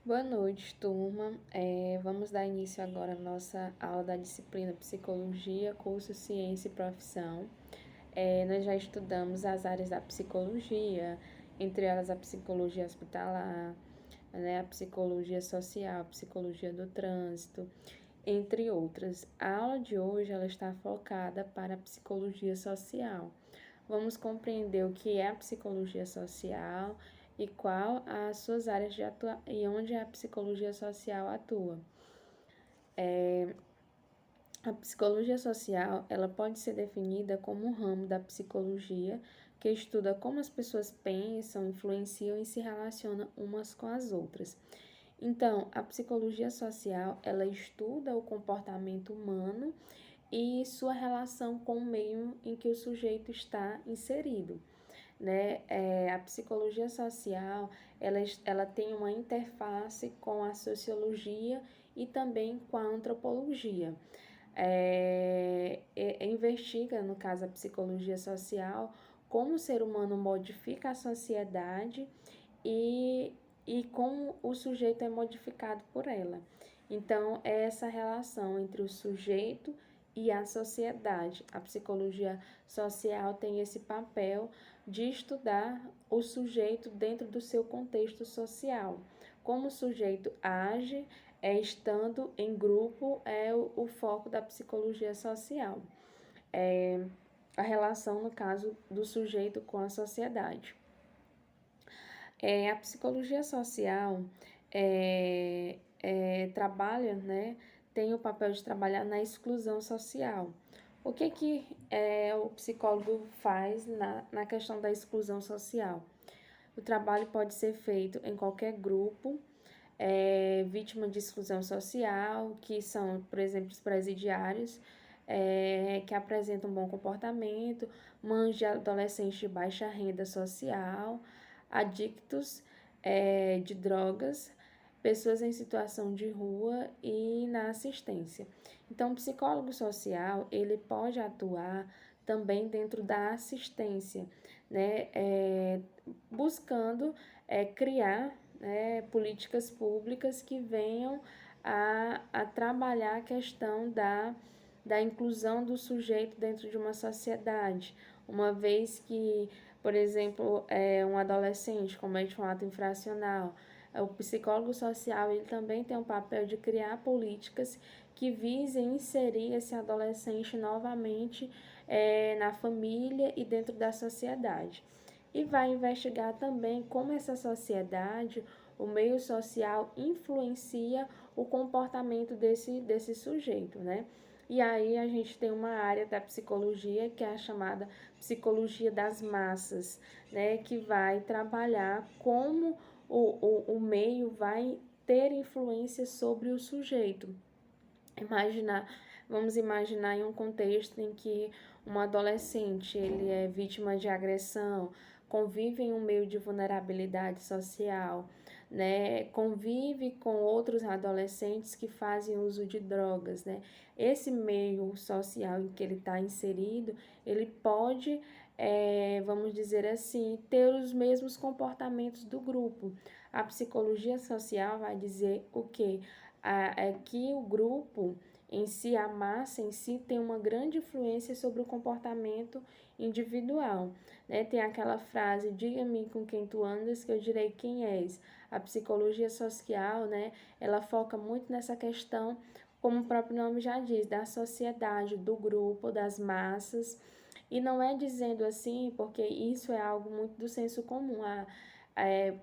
Boa noite, turma. Vamos dar início agora à nossa aula da disciplina Psicologia, curso Ciência e Profissão. Nós já estudamos as áreas da psicologia, entre elas a psicologia hospitalar, né, a psicologia social, a psicologia do trânsito, entre outras. A aula de hoje ela está focada para a psicologia social. Vamos compreender o que é a psicologia social e qual as suas áreas de atuação e onde a psicologia social atua. A psicologia social, ela pode ser definida como um ramo da psicologia que estuda como as pessoas pensam, influenciam e se relacionam umas com as outras. Então, a psicologia social, ela estuda o comportamento humano e sua relação com o meio em que o sujeito está inserido, né? A psicologia social, ela tem uma interface com a sociologia e também com a antropologia. Investiga, no caso, a psicologia social, como o ser humano modifica a sociedade e como o sujeito é modificado por ela. Então, é essa relação entre o sujeito e a sociedade. A psicologia social tem esse papel de estudar o sujeito dentro do seu contexto social. Como o sujeito age, estando em grupo, é o foco da psicologia social. A relação, no caso, do sujeito com a sociedade. A psicologia social trabalha, né, tem o papel de trabalhar na exclusão social. O que o psicólogo faz na questão da exclusão social? O trabalho pode ser feito em qualquer grupo, vítima de exclusão social, que são, por exemplo, os presidiários, que apresentam um bom comportamento, mães de adolescentes de baixa renda social, adictos de drogas, pessoas em situação de rua e na assistência. Então, o psicólogo social, ele pode atuar também dentro da assistência, né, buscando criar políticas públicas que venham a trabalhar a questão da inclusão do sujeito dentro de uma sociedade, uma vez que, por exemplo, um adolescente comete um ato infracional, o psicólogo social ele também tem um papel de criar políticas que visem inserir esse adolescente novamente na família e dentro da sociedade. E vai investigar também como essa sociedade, o meio social, influencia o comportamento desse sujeito, né? E aí a gente tem uma área da psicologia que é a chamada psicologia das massas, né? Que vai trabalhar como o meio vai ter influência sobre o sujeito. Vamos imaginar em um contexto em que um adolescente ele é vítima de agressão, convive em um meio de vulnerabilidade social, né? Convive com outros adolescentes que fazem uso de drogas, né? Esse meio social em que ele está inserido, ele pode, vamos dizer assim, ter os mesmos comportamentos do grupo. A psicologia social vai dizer o quê? É que o grupo em si, a massa em si, tem uma grande influência sobre o comportamento individual, né? Tem aquela frase, diga-me com quem tu andas, que eu direi quem és. A psicologia social, né, ela foca muito nessa questão, como o próprio nome já diz, da sociedade, do grupo, das massas, e não é dizendo assim, porque isso é algo muito do senso comum,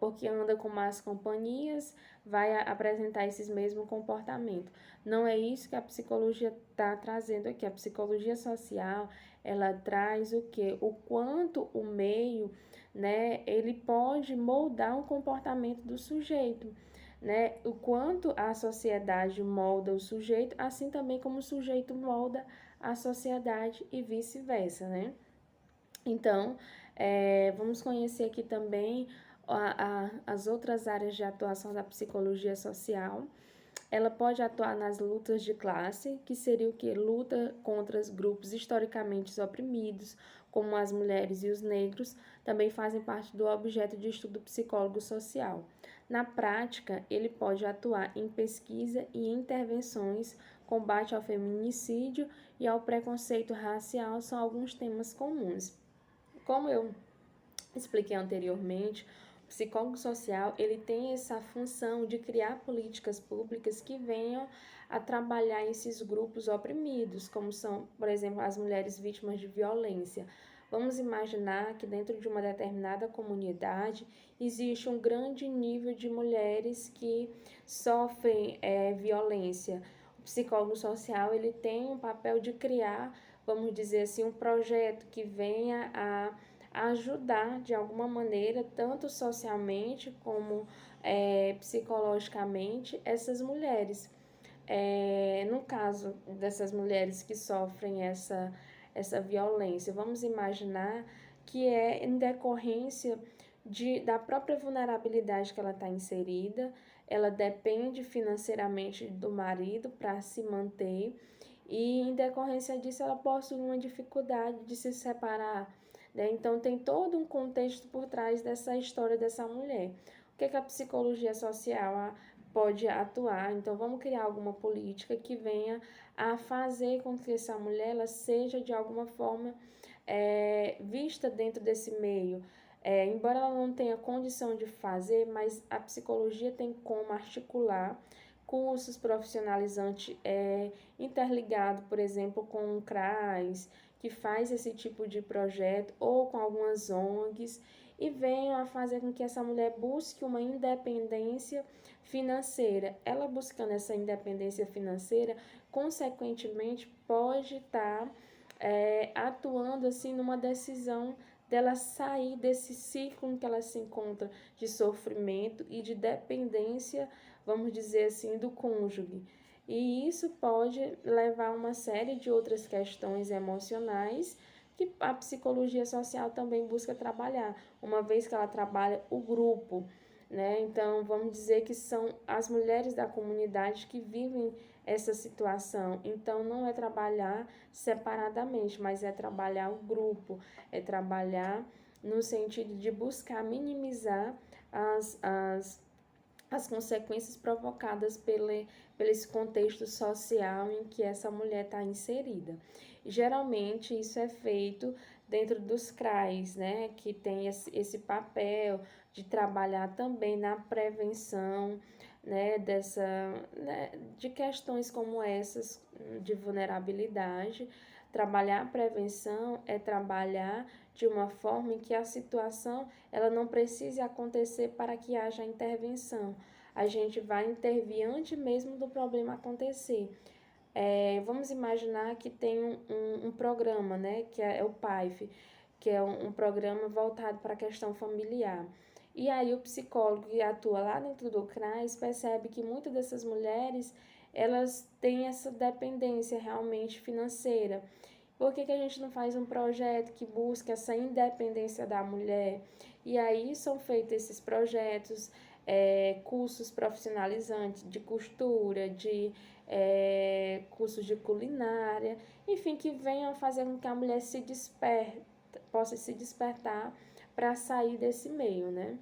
porque anda com más companhias, vai apresentar esses mesmos comportamentos. Não é isso que a psicologia está trazendo aqui. A psicologia social, ela traz o quê? O quanto o meio, né, ele pode moldar o comportamento do sujeito, né? O quanto a sociedade molda o sujeito, assim também como o sujeito molda a sociedade e vice-versa, né? Então, vamos conhecer aqui também as outras áreas de atuação da psicologia social. Ela pode atuar nas lutas de classe, que seria o que? Luta contra os grupos historicamente oprimidos, como as mulheres e os negros, também fazem parte do objeto de estudo psicólogo social. Na prática, ele pode atuar em pesquisa e intervenções, combate ao feminicídio e ao preconceito racial são alguns temas comuns. Como eu expliquei anteriormente, o psicólogo social ele tem essa função de criar políticas públicas que venham a trabalhar esses grupos oprimidos, como são, por exemplo, as mulheres vítimas de violência. Vamos imaginar que dentro de uma determinada comunidade existe um grande nível de mulheres que sofrem violência. O psicólogo social ele tem um papel de criar, vamos dizer assim, um projeto que venha a ajudar de alguma maneira, tanto socialmente como psicologicamente, essas mulheres. No caso dessas mulheres que sofrem essa violência, vamos imaginar que é em decorrência da própria vulnerabilidade que ela está inserida, ela depende financeiramente do marido para se manter, e em decorrência disso ela possui uma dificuldade de se separar, né? Então tem todo um contexto por trás dessa história dessa mulher. O que a psicologia social pode atuar? Então vamos criar alguma política que venha a fazer com que essa mulher ela seja de alguma forma vista dentro desse meio. Embora ela não tenha condição de fazer, mas a psicologia tem como articular cursos profissionalizantes interligado, por exemplo, com o CRAS, que faz esse tipo de projeto, ou com algumas ONGs, e venham a fazer com que essa mulher busque uma independência financeira. Ela buscando essa independência financeira, consequentemente, pode estar atuando assim numa decisão dela sair desse ciclo em que ela se encontra de sofrimento e de dependência, vamos dizer assim, do cônjuge. E isso pode levar a uma série de outras questões emocionais que a psicologia social também busca trabalhar, uma vez que ela trabalha o grupo, né? Então, vamos dizer que são as mulheres da comunidade que vivem essa situação. Então, não é trabalhar separadamente, mas é trabalhar o grupo, é trabalhar no sentido de buscar minimizar as consequências provocadas pelo esse contexto social em que essa mulher está inserida. Geralmente, isso é feito dentro dos CRAs, né, que tem esse papel de trabalhar também na prevenção, né, de questões como essas de vulnerabilidade. Trabalhar a prevenção é trabalhar de uma forma em que a situação ela não precise acontecer para que haja intervenção. A gente vai intervir antes mesmo do problema acontecer. Vamos imaginar que tem um programa, né, que é o PAIF, que é um programa voltado para a questão familiar. E aí o psicólogo que atua lá dentro do CRAS percebe que muitas dessas mulheres, elas têm essa dependência realmente financeira. Por que a gente não faz um projeto que busque essa independência da mulher? E aí são feitos esses projetos, cursos profissionalizantes de costura, de cursos de culinária, enfim, que venham fazer com que a mulher possa se despertar para sair desse meio, né?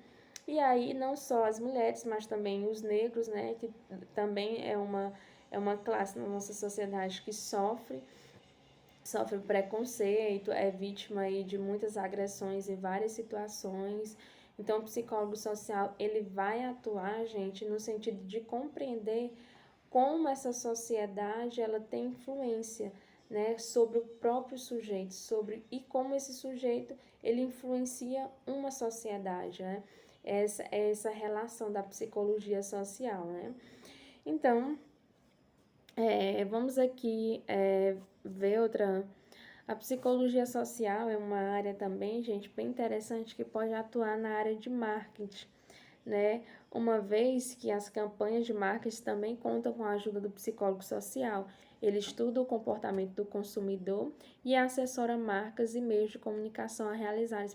E aí não só as mulheres, mas também os negros, né, que também é uma classe na nossa sociedade que sofre preconceito, é vítima aí de muitas agressões em várias situações. Então, o psicólogo social, ele vai atuar, gente, no sentido de compreender como essa sociedade ela tem influência, né, sobre o próprio sujeito, e como esse sujeito ele influencia uma sociedade, né? Essa é essa relação da psicologia social, né? Então, vamos aqui ver outra. A psicologia social é uma área também, gente, bem interessante que pode atuar na área de marketing, né? Uma vez que as campanhas de marketing também contam com a ajuda do psicólogo social. Ele estuda o comportamento do consumidor e assessora marcas e meios de comunicação a realizar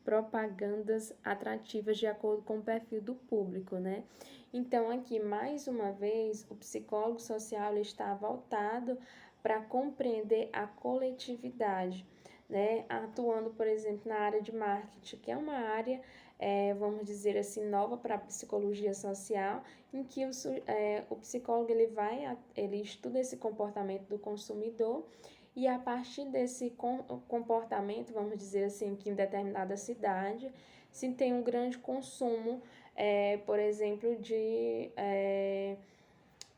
propagandas atrativas de acordo com o perfil do público, né? Então, aqui, mais uma vez, o psicólogo social está voltado para compreender a coletividade, né? Atuando, por exemplo, na área de marketing, que é uma área vamos dizer assim, nova para a psicologia social, em que o psicólogo ele estuda esse comportamento do consumidor e a partir desse comportamento, vamos dizer assim, que em determinada cidade se tem um grande consumo, por exemplo,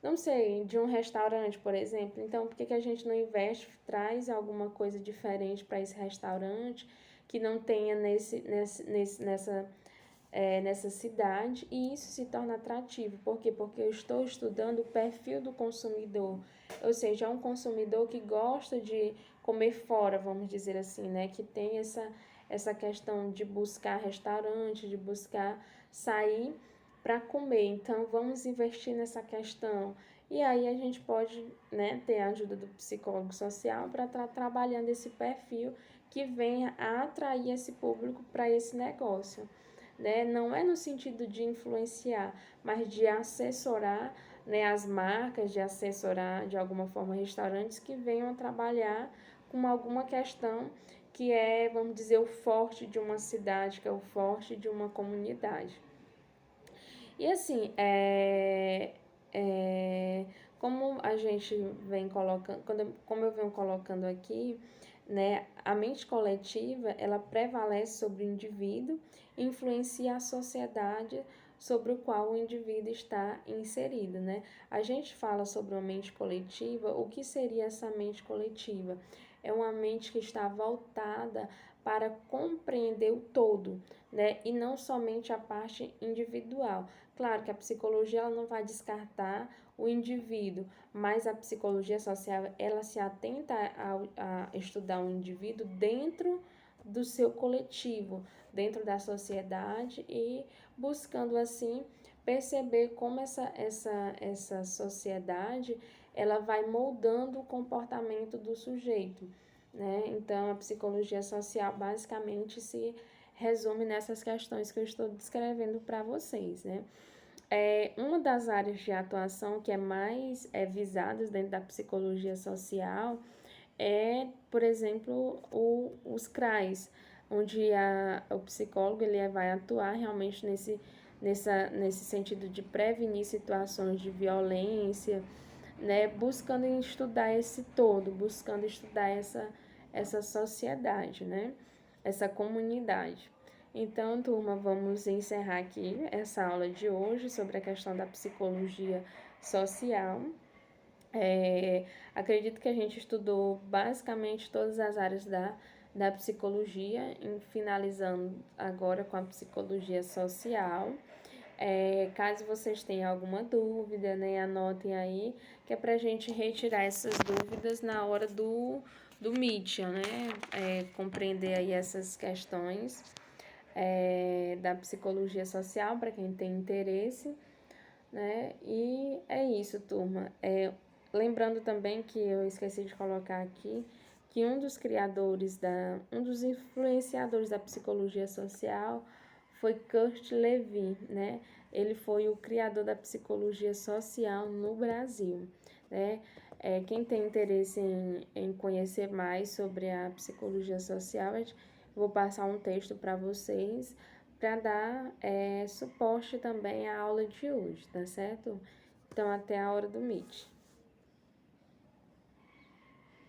não sei, de um restaurante, por exemplo. Então, por que a gente não investe, traz alguma coisa diferente para esse restaurante que não tenha nessa cidade, e isso se torna atrativo. Por quê? Porque eu estou estudando o perfil do consumidor, ou seja, é um consumidor que gosta de comer fora, vamos dizer assim, né? Que tem essa questão de buscar restaurante, de buscar sair para comer. Então, vamos investir nessa questão. E aí a gente pode, né, ter a ajuda do psicólogo social para estar trabalhando esse perfil que venha a atrair esse público para esse negócio, né? Não é no sentido de influenciar, mas de assessorar, né, as marcas, de assessorar de alguma forma restaurantes que venham a trabalhar com alguma questão que é, vamos dizer, o forte de uma cidade, que é o forte de uma comunidade. E assim, como a gente vem colocando, como eu venho colocando aqui, né, a mente coletiva, ela prevalece sobre o indivíduo e influencia a sociedade sobre o qual o indivíduo está inserido, né? A gente fala sobre uma mente coletiva, o que seria essa mente coletiva? É uma mente que está voltada para compreender o todo, né? E não somente a parte individual. Claro que a psicologia ela não vai descartar o indivíduo, mas a psicologia social ela se atenta a estudar o indivíduo dentro do seu coletivo, dentro da sociedade e buscando assim perceber como essa sociedade ela vai moldando o comportamento do sujeito, né? Então a psicologia social basicamente se resume nessas questões que eu estou descrevendo para vocês, né? Uma das áreas de atuação que é mais visadas dentro da psicologia social por exemplo, os CRAs, onde o psicólogo ele vai atuar realmente nesse sentido de prevenir situações de violência, né, buscando estudar esse todo, buscando estudar essa sociedade, né, essa comunidade. Então, turma, vamos encerrar aqui essa aula de hoje sobre a questão da psicologia social. Acredito que a gente estudou basicamente todas as áreas da psicologia, finalizando agora com a psicologia social. Caso vocês tenham alguma dúvida, né, anotem aí, que é para a gente retirar essas dúvidas na hora do Meet, né? Compreender aí essas questões da psicologia social, para quem tem interesse, né? E é isso, turma. Lembrando também que eu esqueci de colocar aqui que um dos influenciadores da psicologia social foi Kurt Lewin, né? Ele foi o criador da psicologia social no Brasil, né? Quem tem interesse em conhecer mais sobre a psicologia social, vou passar um texto para vocês para dar suporte também à aula de hoje, tá certo? Então, até a hora do Meet.